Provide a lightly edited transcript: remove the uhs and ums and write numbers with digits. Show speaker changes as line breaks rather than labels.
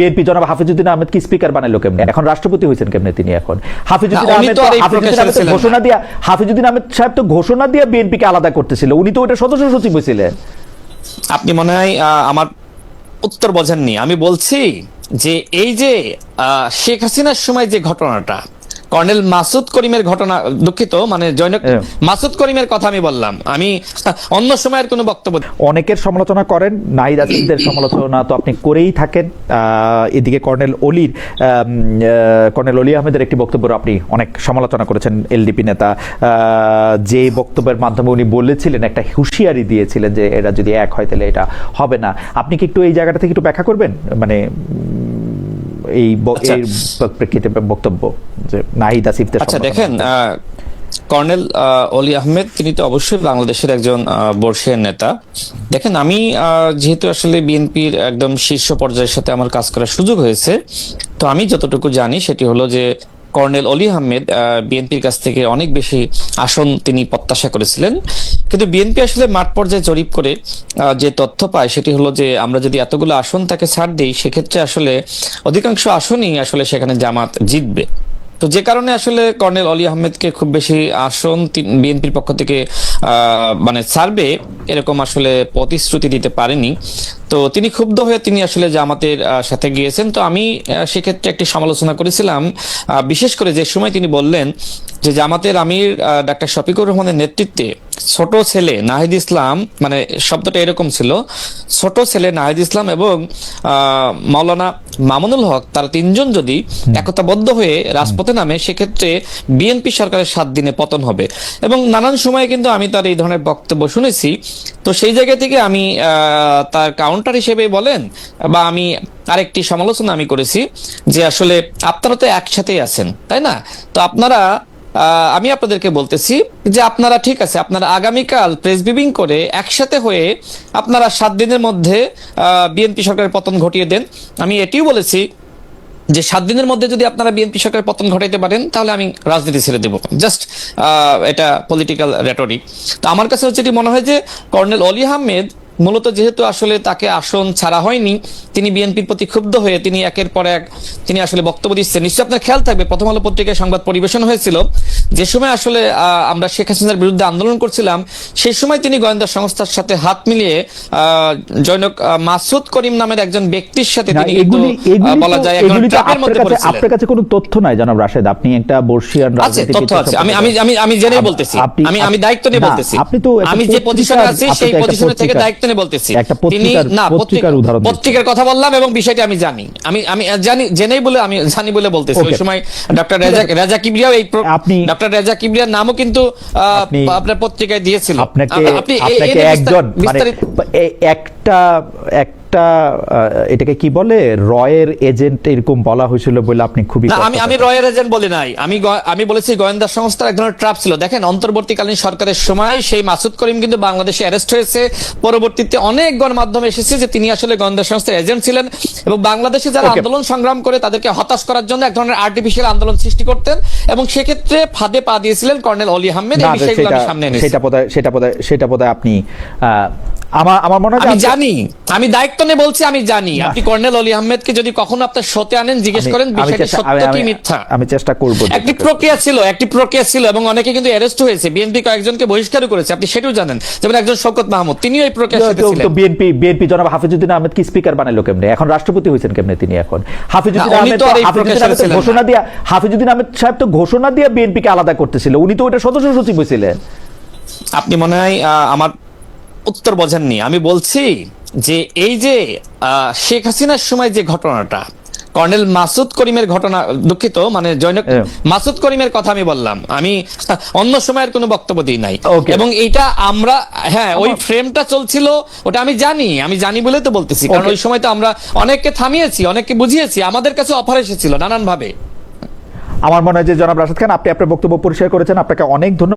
BNP জনাব হাফিজউদ্দিন আহমেদ কি speaker বানাইলো কেমনে? এখন রাষ্ট্রপতি হয়েছেন কেমনে তিনি? এখন হাফিজউদ্দিন আহমেদ হাফিজউদ্দিন আহমেদ সাহেব তো ঘোষণা দিয়ে বিএনপি কে আলাদা করতেছিল, উনি তো ওইটা সদস্য সচিব হয়েছিলেন।
আপনি মনে হয় আমার উত্তর বোঝেননি। আমি বলছি যে এই যে শেখ হাসিনার সময় যে ঘটনাটা, কর্নেল মাসুদ করিমের ঘটনা, দুঃখিত মানে জৈনক মাসুদ করিমের কথা আমি বললাম, আমি অন্য সময়ের কোনো বক্তব্য।
অনেকের সমালোচনা করেন, নাহিদ আসিফদের সমালোচনা তো আপনি করেই থাকেন। এদিকে কর্নেল অলি আহমেদের একটি বক্তব্য আপনি অনেক সমালোচনা করেছেন, এলডিপি নেতা, যে বক্তব্যের মাধ্যমে উনি বলেছিলেন, একটা হুঁশিয়ারি দিয়েছিলেন যে এরা যদি এক হয় তাহলে এটা হবে না। আপনি কি একটু এই জায়গাটা থেকে একটু ব্যাখ্যা করবেন, মানে এই প্রেক্ষিতে বক্তব্য যে নাহিদ আসিফদের?
আচ্ছা দেখেন, কর্নেল অলি আহমেদ তিনি তো অবশ্যই বাংলাদেশের একজন বর্ষীয়ান নেতা। দেখেন, আমি যেহেতু আসলে বিএনপির একদম শীর্ষ পর্যায়ের সাথে আমার কাজ করার সুযোগ হয়েছে, তো আমি যতটুকু জানি সেটি হলো যে কর্নেল অলি আহমেদ বিএনপির কাছ থেকে অনেক বেশি আসন তিনি প্রত্যাশা করেছিলেন। কিন্তু বিএনপি আসলে মাঠ পর্যায়ে জরিপ করে যে তথ্য পায় সেটি হলো যে আমরা যদি এতগুলো আসন তাকে ছাড় দিই, সেক্ষেত্রে আসলে অধিকাংশ আসনই আসলে সেখানে জামাত জিতবে। তো যে কারণে আসলে কর্নেল অলি আহমেদকে খুব বেশি আসন বিএনপির পক্ষ থেকে মানে ছাড়বে এরকম আসলে প্রতিশ্রুতি দিতে পারেনি। তো তিনি ক্ষুব্ধ হয়ে তিনি আসলে জামাতের সাথে গিয়েছেন। তো আমি সেক্ষেত্রে একটি সমালোচনা করেছিলাম, বিশেষ করে যে সময় তিনি বললেন যে জামাতের আমির ডাক্তার শফিকুর রহমানের নেতৃত্বে ছোট ছেলে নাহিদ ইসলাম, মানে শব্দটা এরকম ছিল, ছোট ছেলে নাহিদ ইসলাম এবং মাওলানা মামুনুল হক, তারা তিনজন যদি একতাবদ্ধ হয়ে রাজপথে নামে, সেক্ষেত্রে বিএনপি সরকারের 7 দিনে পতন হবে। এবং নানান সময়ে কিন্তু আমি তার এই ধরনের বক্তব্য শুনেছি। তো সেই জায়গা থেকে আমি তার কাউন্টার হিসেবে বলেন বা আমি আরেকটি সমালোচনা আমি করেছি যে আসলে আপনারা তো একসাথেই আছেন, তাই না? তো আপনারা আমি আপনাদেরকে বলতেছি যে আপনারা ঠিক আছে, আপনারা আগামীকাল প্রেস ব্রিফিং করে একসাথে হয়ে আপনারা 7 দিনের মধ্যে বিএনপি সরকারের পতন ঘটিয়ে দেন। আমি এটিও বলেছি যে 7 দিনের মধ্যে যদি আপনারা বিএনপি সরকারের পতন ঘটাইতে পারেন তাহলে আমি রাজনীতি ছেড়ে দেব। জাস্ট এটা পলিটিক্যাল রেটরিক। তো আমার কাছে হচ্ছে এটি মনে হয় যে কর্নেল অলি আহমেদ মূলত যেহেতু আসলে তাকে আসন ছাড়া হয়নি, তিনি বিএনপির প্রতি ক্ষুব্ধ হয়ে তিনি একের পর এক তিনি আসলে বক্তব্য দিচ্ছেন। নিশ্চয়ই আপনার খেয়াল থাকবে, প্রথম আলো পত্রিকায় সংবাদ পরিবেশন হয়েছিল যে সময় আসলে আমরা শেখ হাসিনার বিরুদ্ধে আন্দোলন করছিলাম, সেই সময় তিনি গোয়েন্দা সংস্থার সাথে হাত মিলিয়ে জৈনক মাসুদ করিম নামের একজন ব্যক্তির সাথে তিনি বলা যায় একজন ট্র্যাপের মধ্যে পড়েছিলেন।
আপনার কাছে কোনো তথ্য নাই জনাব রাশেদ? আপনি একটা বর্ষীয়ান রাজনীতিবিদ।
তথ্য আছে, আমি জেনেই বলতেছি, আমি দায়িত্ব নিয়ে বলতেছি।
আপনি তো
আমি যে পজিশনে আছি সেই পজিশনে থেকে দায়িত্ব নিয়ে বলতেছি।
তিনি না
পত্রিকার কথা বললাম এবং বিষয়টি আমি জানি, আমি জানি, জেনেই বলে আমি জানি বলে বলতেছি। ওই সময় ডক্টর রেজা কিবরিয়াও ডক্টর রেজা কিবরিয়ার নামও কিন্তু আপনার পত্রিকায় দিয়েছিল।
আপনি একজন মানে একটা এটাকে কি বলে, রয়ের এজেন্ট এরকম বলা হয়েছিল বলে আপনি খুবই।
আমি রয়ের এজেন্ট বলি নাই, আমি বলেছি গোয়েন্দা সংস্থার এক ধরনের ট্র্যাপ ছিল। দেখেন, অন্তর্বর্তীকালীন সরকারের সময় সেই মাসুদ করিম কিন্তু বাংলাদেশে অ্যারেস্ট হয়েছে। পরবর্তীতে অনেক গণমাধ্যমে এসেছে যে তিনি আসলে গোয়েন্দা সংস্থার এজেন্ট ছিলেন এবং বাংলাদেশে যারা আন্দোলন সংগ্রাম করে তাদেরকে হতাশ করার জন্য এক ধরনের আর্টিফিশিয়াল আন্দোলন সৃষ্টি করতেন এবং সেক্ষেত্রে ফাঁদে পা দিয়েছিলেন কর্নেল অলি আহমেদ। এই বিষয়গুলো আমি সামনে এনেছি।
সেটা বোধহয় আপনি আমার মনে হয়
আমি জানি, আমি দায়িত্ব নিয়ে বলছি, আমি জানি। আপনি কর্নেল অলি আহমেদকে যদি কখনো আপনার শোতে আনেন, জিজ্ঞেস করেন বিষয়টা সত্য কি মিথ্যা।
আমি চেষ্টা করব।
একটি প্রক্রিয়া ছিল এবং অনেকে কিন্তু অ্যারেস্ট হয়েছে, বিএনপি কয়েকজনকে বহিষ্কারও করেছে, আপনি সেটাও জানেন। যেমন একজন শওকত মাহমুদ, তিনিও এই প্রক্রিয়ার সাথে ছিলেন। তো
বিএনপি জনাব হাফিজউদ্দিন আহমেদ কি স্পিকার বানাইলো কেমনে? এখন রাষ্ট্রপতি হয়েছেন কেমনে তিনি? এখন হাফিজউদ্দিন আহমেদ সাহেব তো ঘোষণা দিয়ে বিএনপি কে আলাদা করতেছিল, উনি তো ওইটা সদস্য সচিব হয়েছিলেন।
আপনি মনে হয় আমার উত্তর বোঝেননি। আমি বলছি যে এই যে শেখ হাসিনার সময় যে ঘটনাটা, কর্নেল মাসুদ করিমের ঘটনা, দুঃখিত মানে জৈনক মাসুদ করিমের কথা আমি বললাম, আমি অন্য সময়ের কোনো বক্তব্য দিই নাই। এবং এইটা আমরা ওই ফ্রেমটা চলছিল, ওটা আমি জানি বলে তো বলতেছি, কারণ ওই সময় তো আমরা অনেককে থামিয়েছি, অনেককে বুঝিয়েছি, আমাদের কাছে অফার এসেছিল নানান ভাবে।
আমার মনে হয় যে জনাব রাশেদ খান, আপনি আপনার বক্তব্য পরিষ্কার করেছেন, আপনাকে অনেক ধন্যবাদ।